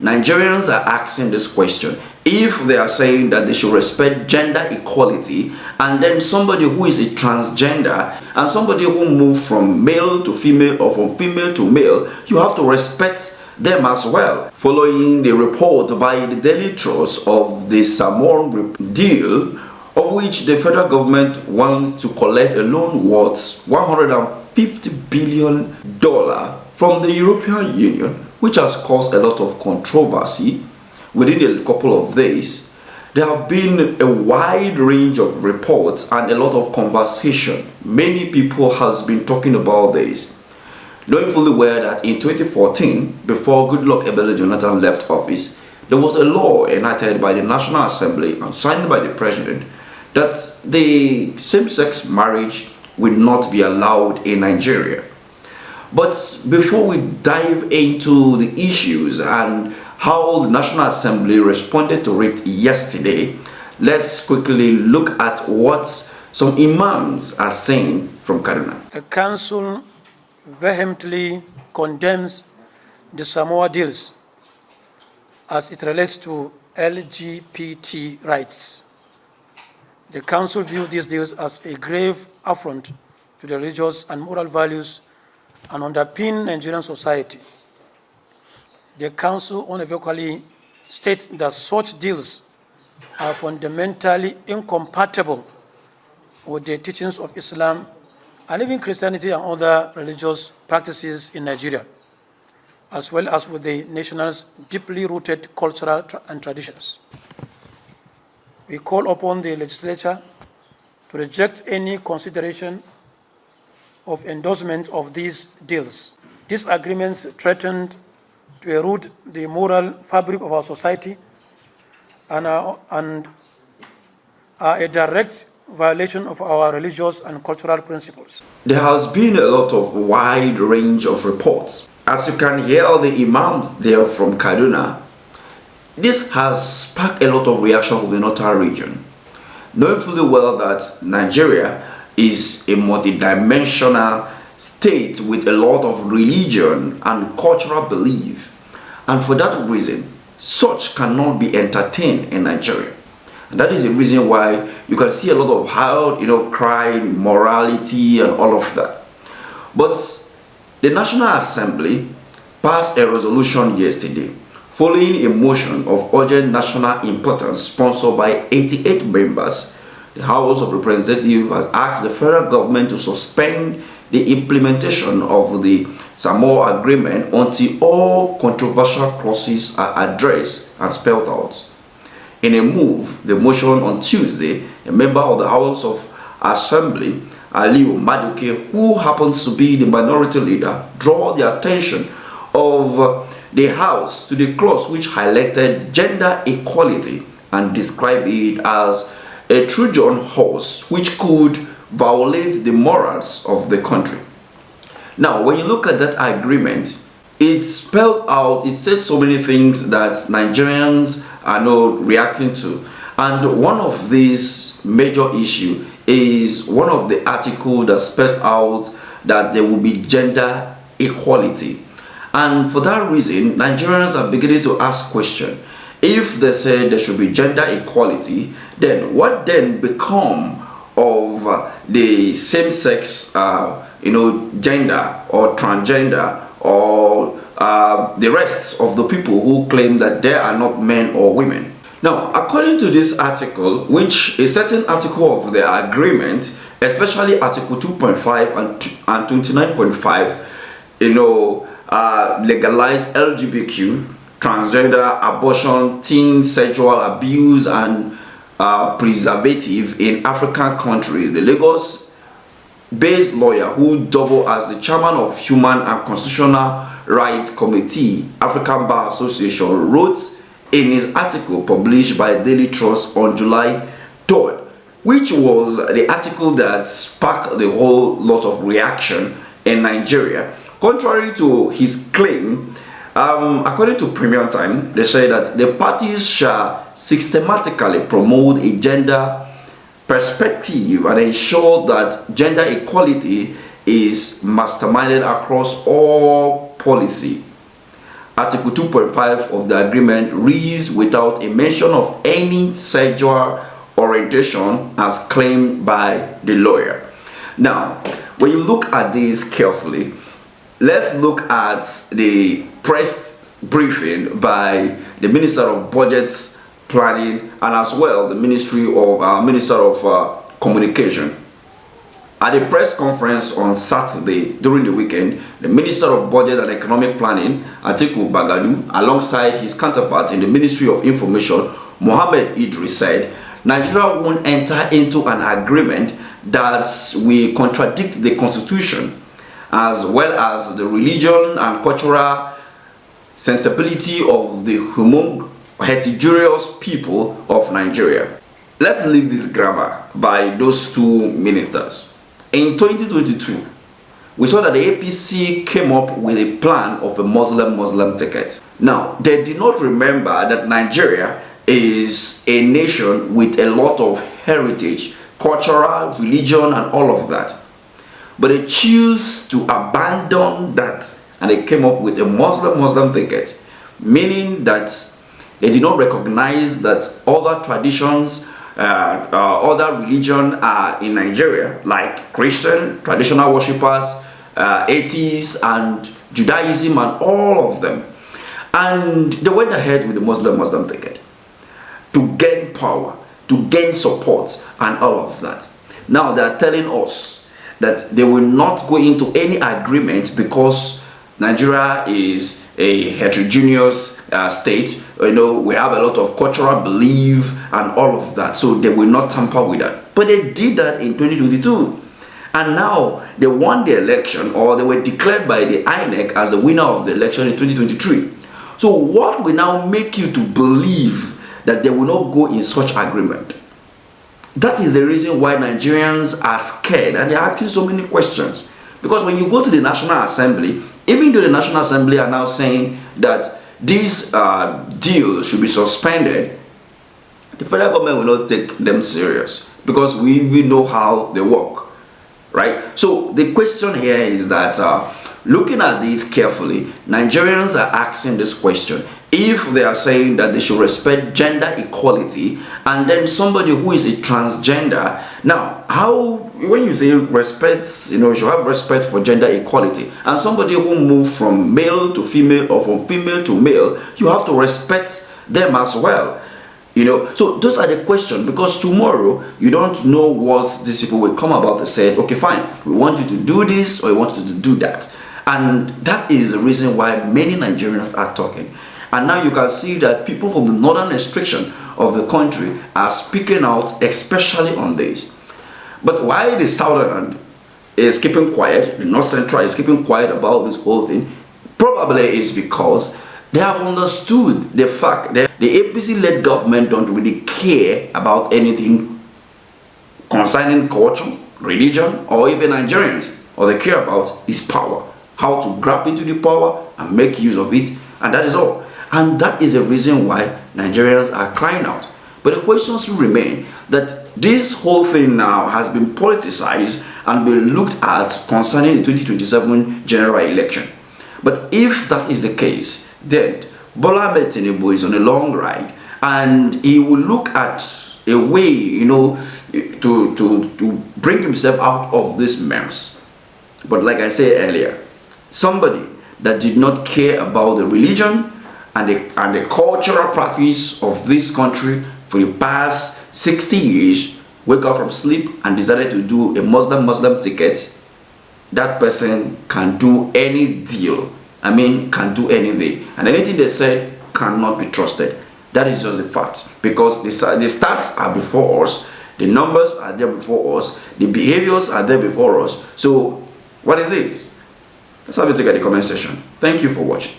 Nigerians are asking this question. If they are saying that they should respect gender equality, and then somebody who is a transgender and somebody who moved from male to female or from female to male, you have to respect them as well. Following the report by the Daily Trust of the Samoa deal, of which the federal government wants to collect a loan worth $150 billion from the European Union, which has caused a lot of controversy within a couple of days. There have been a wide range of reports and a lot of conversation. Many people has been talking about this, knowing fully well that in 2014, before Goodluck Ebele Jonathan left office, there was a law enacted by the National Assembly and signed by the President that the same-sex marriage will not be allowed in Nigeria. But before we dive into the issues and how the National Assembly responded to it yesterday, let's quickly look at what some imams are saying from Kaduna. The council vehemently condemns the Samoa deals as it relates to LGBT rights. The council views these deals as a grave affront to the religious and moral values and underpin Nigerian society. The council unequivocally states that such deals are fundamentally incompatible with the teachings of Islam and even Christianity and other religious practices in Nigeria, as well as with the nation's deeply rooted cultural and traditions. We call upon the legislature to reject any consideration of endorsement of these deals. These agreements threatened to erode the moral fabric of our society and are a direct violation of our religious and cultural principles. There has been a lot of wide range of reports. As you can hear the imams there from Kaduna, this has sparked a lot of reaction from the northern region, knowing fully well that Nigeria is a multidimensional state with a lot of religion and cultural belief, and for that reason, such cannot be entertained in Nigeria. And that is the reason why you can see a lot of how, crime, morality, and all of that. But the National Assembly passed a resolution yesterday following a motion of urgent national importance sponsored by 88 members. The House of Representatives has asked the federal government to suspend the implementation of the Samoa Agreement until all controversial clauses are addressed and spelled out. In a move, the motion on Tuesday, a member of the House of Assembly, Aliu Maduke, who happens to be the minority leader, drew the attention of the House to the clause which highlighted gender equality and described it as a Trojan horse which could violate the morals of the country. Now, when you look at that agreement, it spelled out, it said so many things that Nigerians are not reacting to. And one of these major issues is one of the articles that spelled out that there will be gender equality. And for that reason, Nigerians are beginning to ask questions. If they say there should be gender equality, then what then become of the same-sex, gender or transgender or the rest of the people who claim that they are not men or women? Now, according to this article, which a certain article of the agreement, especially Article 2.5 and 29.5, legalize LGBTQ, transgender, abortion, teen sexual abuse, and preservative in African countries. The Lagos-based lawyer who doubled as the chairman of Human and Constitutional Rights Committee, African Bar Association, wrote in his article published by Daily Trust on July 3rd, which was the article that sparked the whole lot of reaction in Nigeria. Contrary to his claim, according to Premium Time, they say that the parties shall systematically promote a gender perspective and ensure that gender equality is masterminded across all policy. Article 2.5 of the agreement reads without a mention of any sexual orientation as claimed by the lawyer. Now, when you look at this carefully, let's look at the press briefing by the Minister of Budgets, Planning, and as well the Minister of Communication. At a press conference on Saturday during the weekend, the Minister of Budget and Economic Planning, Atiku Bagadu, alongside his counterpart in the Ministry of Information, Mohammed Idris, said Nigeria won't enter into an agreement that will contradict the Constitution as well as the religion and cultural sensibility of the heterogeneous people of Nigeria. Let's leave this grammar by those two ministers. In 2022, we saw that the APC came up with a plan of a Muslim ticket. Now, they did not remember that Nigeria is a nation with a lot of heritage, cultural, religion, and all of that. But they choose to abandon that and they came up with a Muslim ticket, meaning that they did not recognize that other traditions, other religion are in Nigeria, like Christian, traditional worshippers, atheists, and Judaism, and all of them. And they went ahead with the Muslim ticket to gain power, to gain support, and all of that. Now they are telling us that they will not go into any agreement because Nigeria is a heterogeneous state. You know, we have a lot of cultural belief and all of that, so they will not tamper with that. But they did that in 2022, and now they won the election, or they were declared by the INEC as the winner of the election in 2023. So what will now make you to believe that they will not go in such agreement? That is the reason why Nigerians are scared and they are asking so many questions. Because when you go to the National Assembly, even though the National Assembly are now saying that this deal should be suspended, the federal government will not take them serious because we know how they work, right? So the question here is that looking at this carefully, Nigerians are asking this question. If they are saying that they should respect gender equality, and then somebody who is a transgender, now how, when you say respect, you know, you should have respect for gender equality, and somebody who moved from male to female or from female to male, you have to respect them as well. You know, so those are the questions, because tomorrow you don't know what these people will come about and say, okay, fine, we want you to do this or we want you to do that. And that is the reason why many Nigerians are talking. And now you can see that people from the northern extraction of the country are speaking out, especially on this. But why the southern is keeping quiet, the north central is keeping quiet about this whole thing, probably is because they have understood the fact that the APC-led government don't really care about anything concerning culture, religion, or even Nigerians. All they care about is power, how to grab into the power and make use of it, and that is all. And that is the reason why Nigerians are crying out. But the questions remain that this whole thing now has been politicized and been looked at concerning the 2027 general election. But if that is the case, then Bola Ahmed Tinubu is on a long ride, and he will look at a way, you know, to bring himself out of this mess. But like I said earlier, somebody that did not care about the religion and the cultural practice of this country for the past 60 years wake up from sleep and decided to do a Muslim ticket, that person can do any deal. I mean, can do anything, and anything they said cannot be trusted. That is just the fact, because the stats are before us, the numbers are there before us, the behaviors are there before us. So what is it? Let's have a take at the comment section. Thank you for watching.